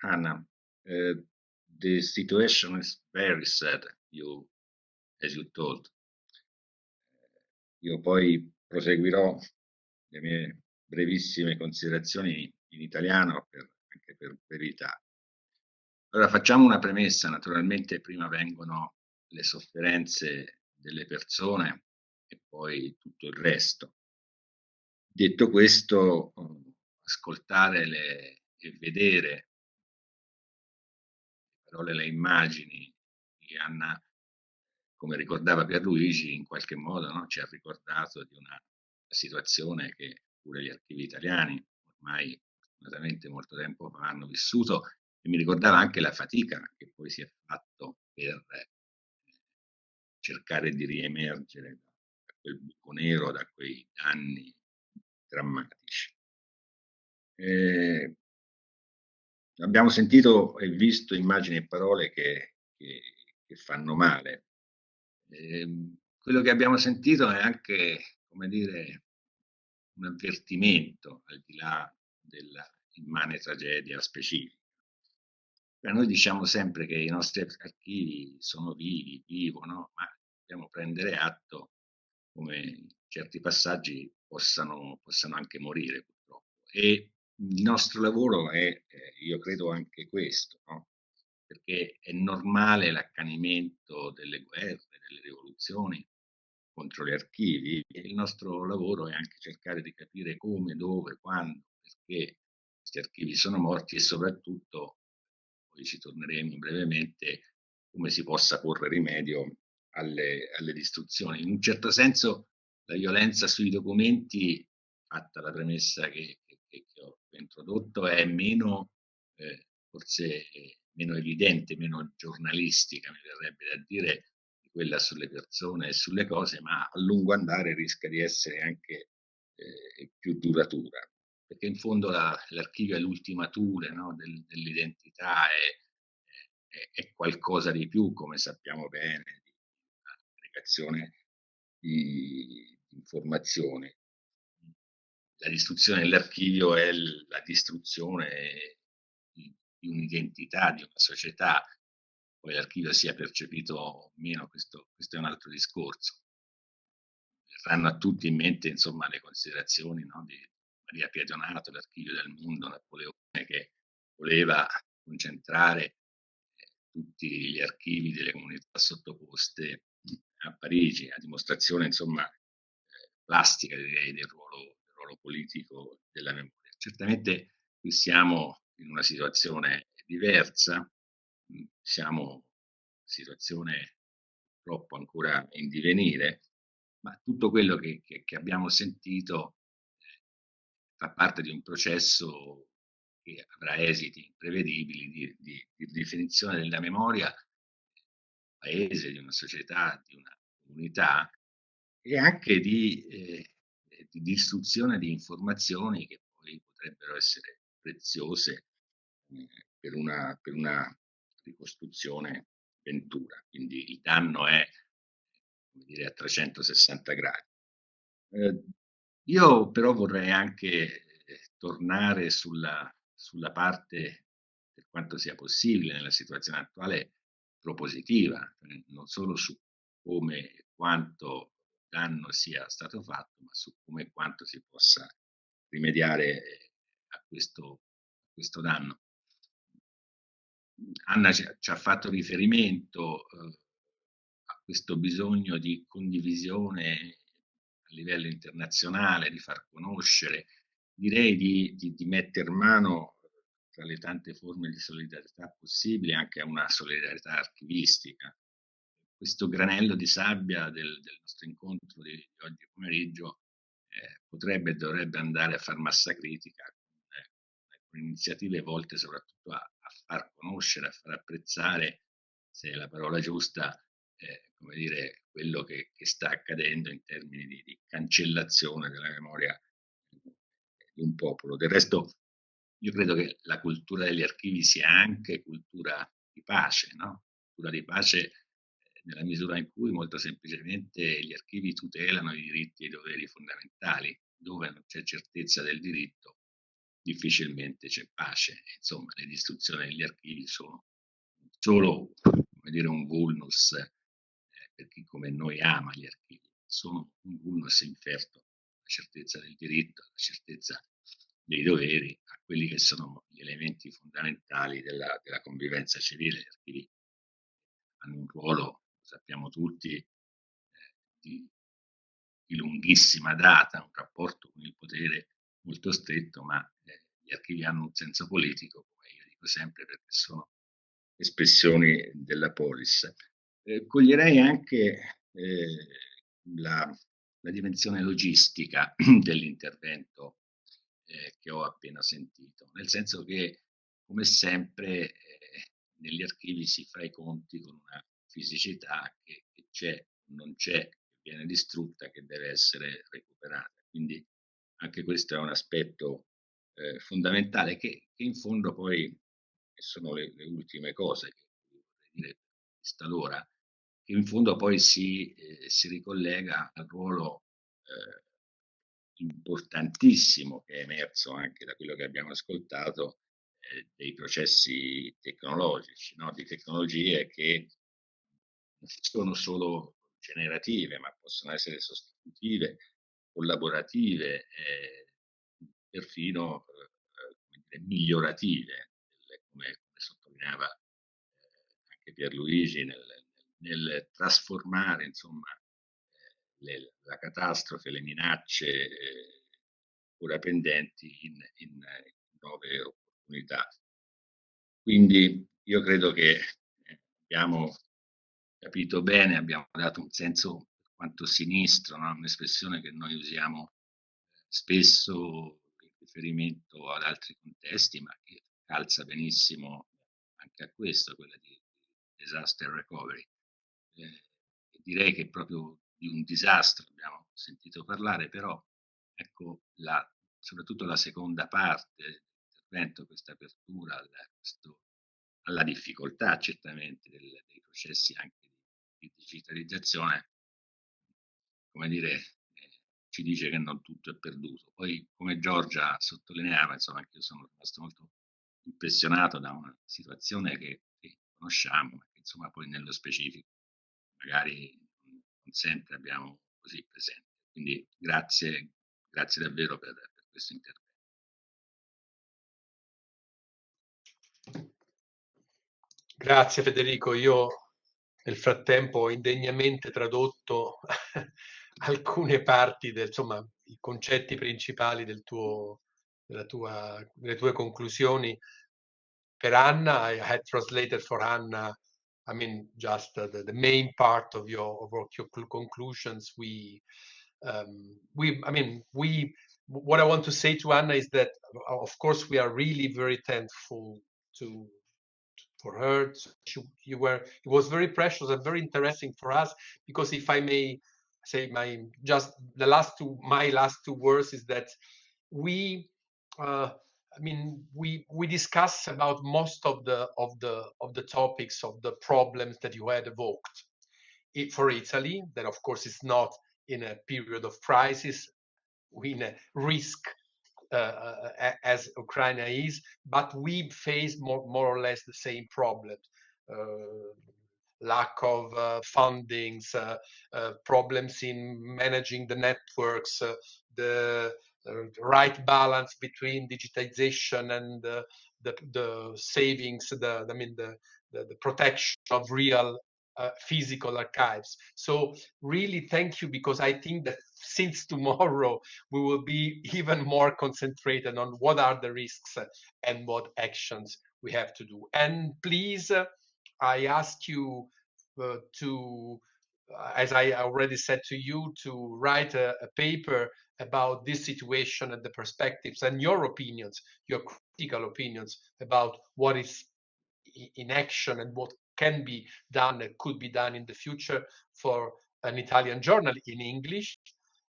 Hanna. The situation is very sad, as you told. Io poi proseguirò le mie brevissime considerazioni in italiano anche per brevità. Allora facciamo una premessa, naturalmente prima vengono le sofferenze delle persone e poi tutto il resto. Detto questo, ascoltare e vedere le parole, le immagini di Hanna, come ricordava Pierluigi, in qualche modo, no? Ci ha ricordato di una situazione che pure gli archivi italiani ormai fortunatamente molto tempo fa hanno vissuto, e mi ricordava anche la fatica che poi si è fatto per cercare di riemergere da quel buco nero, da quei danni drammatici. Abbiamo sentito e visto immagini e parole che fanno male. Quello che abbiamo sentito è anche, come dire, un avvertimento al di là della immane tragedia specifica. Noi diciamo sempre che i nostri archivi sono vivono, ma dobbiamo prendere atto come certi passaggi possano anche morire, purtroppo. E il nostro lavoro è, io credo, anche questo, no? Perché è normale l'accanimento delle guerre, delle rivoluzioni contro gli archivi, e il nostro lavoro è anche cercare di capire come, dove, quando, perché questi archivi sono morti, e soprattutto, poi ci torneremo brevemente, come si possa porre rimedio alle distruzioni. In un certo senso la violenza sui documenti, fatta la premessa che ho introdotto, è meno, forse meno evidente, meno giornalistica, mi verrebbe da dire, di quella sulle persone e sulle cose, ma a lungo andare rischia di essere anche più duratura, perché in fondo l'archivio è l'ultimatura, no, dell'identità, è qualcosa di più, come sappiamo bene, di un'aggregazione di informazioni. La distruzione dell'archivio è la distruzione di un'identità, di una società. Poi l'archivio sia percepito o meno, questo è un altro discorso. Verranno a tutti in mente, insomma, le considerazioni, no, di Maria Piedonato, l'archivio del mondo, Napoleone, che voleva concentrare tutti gli archivi delle comunità sottoposte a Parigi, a dimostrazione, insomma, plastica, direi, del ruolo politico della memoria. Certamente qui siamo in una situazione diversa, siamo situazione purtroppo ancora in divenire, ma tutto quello che abbiamo sentito fa parte di un processo che avrà esiti imprevedibili di definizione della memoria paese, di una società, di una comunità e anche di istruzione di informazioni che poi potrebbero essere preziose per una ricostruzione ventura. Quindi il danno è, come dire, a 360 gradi. Io però vorrei anche tornare sulla parte, per quanto sia possibile nella situazione attuale, propositiva, non solo su come e quanto danno sia stato fatto, ma su come e quanto si possa rimediare a questo danno. Hanna ci ha fatto riferimento a questo bisogno di condivisione a livello internazionale, di far conoscere, direi di metter mano tra le tante forme di solidarietà possibili anche a una solidarietà archivistica. Questo granello di sabbia del nostro incontro di oggi pomeriggio potrebbe e dovrebbe andare a far massa critica con iniziative volte soprattutto a far conoscere, a far apprezzare, se è la parola giusta, come dire, quello che sta accadendo in termini di cancellazione della memoria di un popolo. Del resto, io credo che la cultura degli archivi sia anche cultura di pace, no? Cultura di pace nella misura in cui molto semplicemente gli archivi tutelano i diritti e i doveri fondamentali. Dove non c'è certezza del diritto, difficilmente c'è pace. Insomma, le distruzioni degli archivi sono solo, come dire, un vulnus per chi come noi ama gli archivi, sono un vulnus inferto alla certezza del diritto, alla certezza dei doveri, a quelli che sono gli elementi fondamentali della convivenza civile. Gli archivi hanno un ruolo, lo sappiamo tutti, di lunghissima data, un rapporto con il potere molto stretto, ma gli archivi hanno un senso politico, come io dico sempre, perché sono espressioni della polis. Coglierei anche la dimensione logistica dell'intervento che ho appena sentito, nel senso che, come sempre, negli archivi si fa i conti con una fisicità che c'è, non c'è, che viene distrutta, che deve essere recuperata. Quindi anche questo è un aspetto fondamentale che in fondo poi sono le ultime cose che vorrei dire talora, che in fondo poi si ricollega al ruolo importantissimo che è emerso anche da quello che abbiamo ascoltato dei processi tecnologici, no? Di tecnologie che non sono solo generative, ma possono essere sostitutive, collaborative, perfino migliorative, come sottolineava anche Pierluigi nel trasformare, insomma, la catastrofe, le minacce ora pendenti in nuove opportunità. Quindi io credo che abbiamo capito bene, abbiamo dato un senso per quanto sinistro, no? Un'espressione che noi usiamo spesso in riferimento ad altri contesti, ma che calza benissimo anche a questo, quella di disaster recovery. Direi che proprio di un disastro abbiamo sentito parlare, però ecco soprattutto la seconda parte dell'intervento, questa apertura alla difficoltà certamente dei processi anche di digitalizzazione, come dire, ci dice che non tutto è perduto. Poi, come Giorgia sottolineava, insomma, anche io sono rimasto molto impressionato da una situazione che conosciamo, ma che insomma poi nello specifico magari non sempre abbiamo così presente. Quindi grazie davvero per questo intervento. Grazie Federico, io nel frattempo ho indegnamente tradotto alcune parti insomma, i concetti principali delle tue conclusioni per Hanna. I had translated for Hanna I mean, just the main part of your conclusions. What I want to say to Anna is that, of course, we are really very thankful for her. It was very precious and very interesting for us, because if I may say my last two words is that we discuss about most of the topics of the problems that you had evoked. For Italy, that of course is not in a period of crisis, in a risk as Ukraine is, but we face more or less the same problems. Lack of fundings, problems in managing the networks, the right balance between digitization and the savings, the protection of real physical archives. So really thank you, because I think that since tomorrow we will be even more concentrated on what are the risks and what actions we have to do. And please, I ask you to, as I already said to you, to write a paper about this situation and the perspectives and your opinions, your critical opinions about what is in action and what can be done and could be done in the future for an Italian journal in English,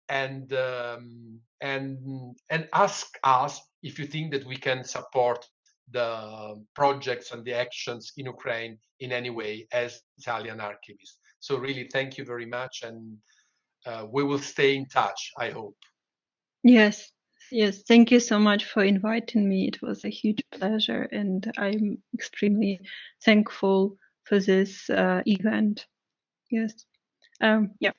and ask us if you think that we can support the projects and the actions in Ukraine in any way as Italian archivists. So really, thank you very much, and we will stay in touch, I hope. Yes, thank you so much for inviting me. It was a huge pleasure, and I'm extremely thankful for this event. Yes. Yeah.